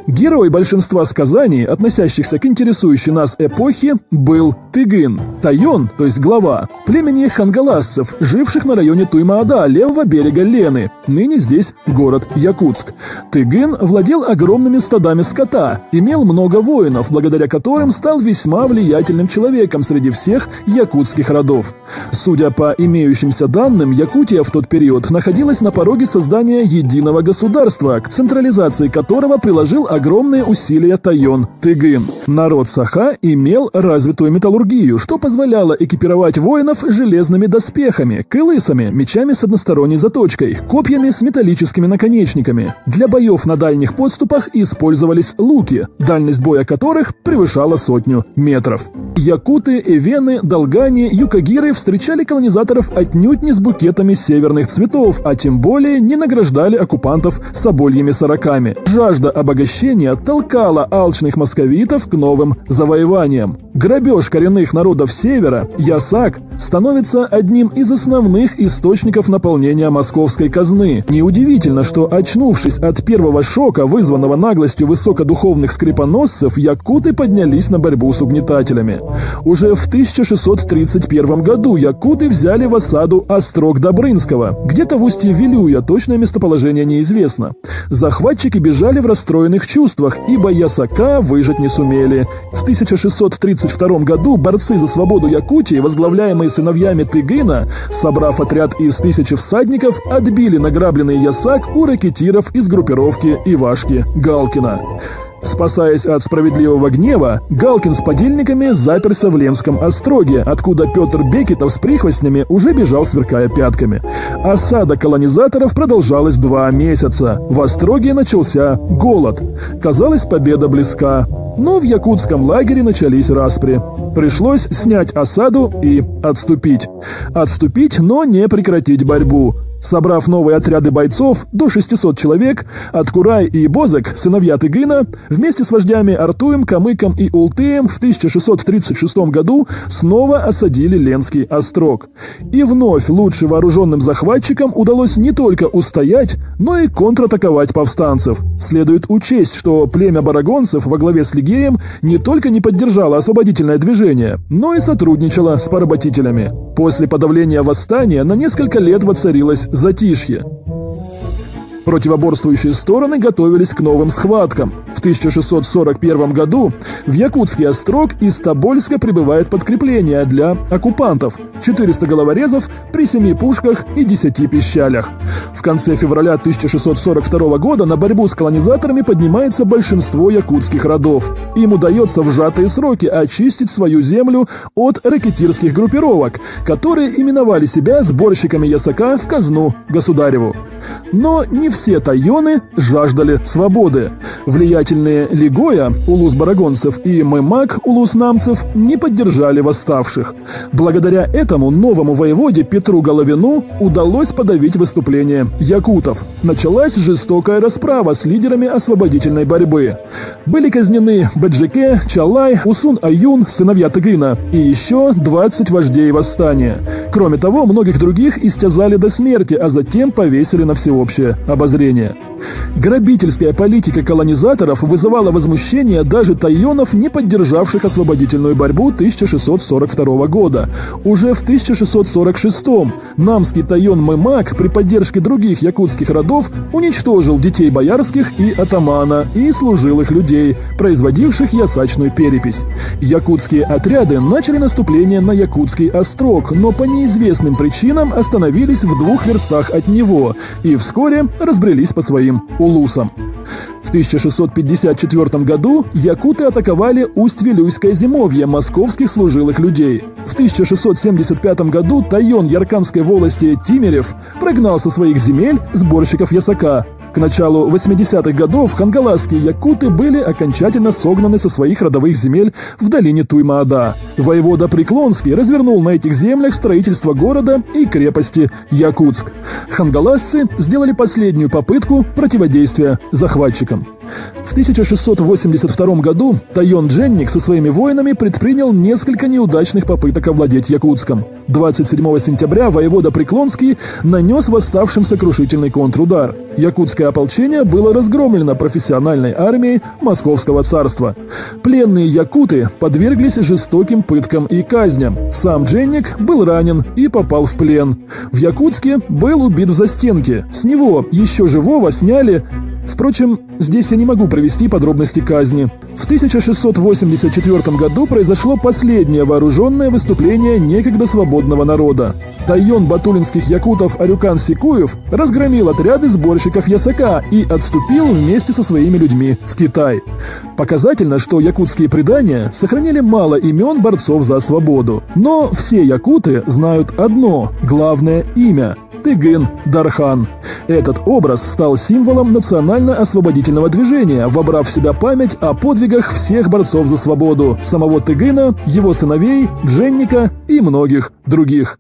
Герой большинства сказаний, относящихся к интересующей нас эпохе, был Тыгын. Тайон, то есть глава, племени хангаласцев, живших на районе Туймаада, левого берега Лены, ныне здесь город Якутск. Тыгын владел огромными стадами скота, имел много воинов, благодаря которым стал весьма влиятельным человеком среди всех якутских родов. Судя по имеющимся данным, Якутия в тот период находилась на пороге создания единого государства, к централизации которого приложил огромные усилия Тайон Тыгын. Народ Саха имел развитую металлургию, что позволяло экипировать воинов железными доспехами, кылысами, мечами с односторонней заточкой, копьями с металлическими наконечниками. Для боев на дальних подступах использовались луки, дальность боя которых превышала 100 метров. Якуты, эвены, долгане, юкагиры встречали колонизаторов отнюдь не с букетами северных цветов, а тем более не награждали оккупантов собольями сороками. Жажда обогащения толкала алчных московитов к новым завоеваниям. Грабеж коренных народов севера, ясак, становится одним из основных источников наполнения московской казны. Неудивительно, что, очнувшись от первого шока, вызванного наглостью высокодуховных скрипоносцев, якуты поднялись на борьбу с угнетателями. Уже в 1631 году якуты взяли в осаду Острог Добрынского, где-то в устье Вилюя, точное местоположение неизвестно. Захватчики бежали в расстроенных чувствах, ибо ясака выжить не сумели. В 1632 году борцы за свободу Якутии, возглавляемые сыновьями Тыгына, собрав отряд из 1000 всадников, отбили награбленный ясак у ракетиров из группировки Ивашки Галкина. Спасаясь от справедливого гнева, Галкин с подельниками заперся в Ленском остроге, откуда Петр Бекетов с прихвостнями уже бежал, сверкая пятками. Осада колонизаторов продолжалась 2 месяца. В остроге начался голод. Казалось, победа близка. Но в якутском лагере начались распри. Пришлось снять осаду и отступить. Отступить, но не прекратить борьбу. Собрав новые отряды бойцов, до 600 человек, Откурай и Бозек, сыновья Тыгына, вместе с вождями Артуем, Камыком и Ултеем в 1636 году снова осадили Ленский острог. И вновь лучше вооруженным захватчикам удалось не только устоять, но и контратаковать повстанцев. Следует учесть, что племя барагонцев во главе с Лигеем не только не поддержало освободительное движение, но и сотрудничало с поработителями. После подавления восстания на несколько лет воцарилось затишье. Противоборствующие стороны готовились к новым схваткам. В 1641 году в Якутский острог из Тобольска прибывает подкрепление для оккупантов – 400 головорезов при 7 пушках и 10 пищалях. В конце февраля 1642 года на борьбу с колонизаторами поднимается большинство якутских родов. Им удается в сжатые сроки очистить свою землю от рэкетирских группировок, которые именовали себя сборщиками ясака в казну государеву. Но не все тайоны жаждали свободы. Влиятельные Лигоя, улус барагонцев, и Мымак, улус намцев, не поддержали восставших. Благодаря этому новому воеводе Петру Головину удалось подавить выступление якутов. Началась жестокая расправа с лидерами освободительной борьбы. Были казнены Беджике, Чалай, Усун-Аюн, сыновья Тыгына, и еще 20 вождей восстания. Кроме того, многих других истязали до смерти, а затем повесили на всеобщее обозрение. Грабительская политика колонизаторов вызывала возмущение даже тайонов, не поддержавших освободительную борьбу 1642 года. Уже в 1646-м намский тайон Мымак при поддержке других якутских родов уничтожил детей боярских и атамана и служилых людей, производивших ясачную перепись. Якутские отряды начали наступление на Якутский острог, но по неизвестным причинам остановились в 2 верстах от него и вскоре разбрелись по своим улусам. В 1654 году якуты атаковали Усть-Вилюйское зимовье московских служилых людей. В 1675 году тайон Ярканской волости Тимирев прогнал со своих земель сборщиков ясака. К началу 80-х годов хангаласские якуты были окончательно согнаны со своих родовых земель в долине Туймаада. Воевода Преклонский развернул на этих землях строительство города и крепости Якутск. Хангаласцы сделали последнюю попытку противодействия захватчикам. В 1682 году тайон Дженник со своими воинами предпринял несколько неудачных попыток овладеть Якутском. 27 сентября воевода Преклонский нанес восставшим сокрушительный контрудар. Якутское ополчение было разгромлено профессиональной армией Московского царства. Пленные якуты подверглись жестоким пыткам и казням. Сам Дженник был ранен и попал в плен. В Якутске был убит в застенке. С него, еще живого, сняли... Впрочем, здесь я не могу привести подробности казни. В 1684 году произошло последнее вооруженное выступление некогда свободного народа. Тайон батулинских якутов Арюкан-Сикуев разгромил отряды сборщиков ясака и отступил вместе со своими людьми в Китай. Показательно, что якутские предания сохранили мало имен борцов за свободу. Но все якуты знают одно главное имя – Тыгын Дархан. Этот образ стал символом национально-освободительного движения, вобрав в себя память о подвигах всех борцов за свободу – самого Тыгына, его сыновей, Дженника и многих других.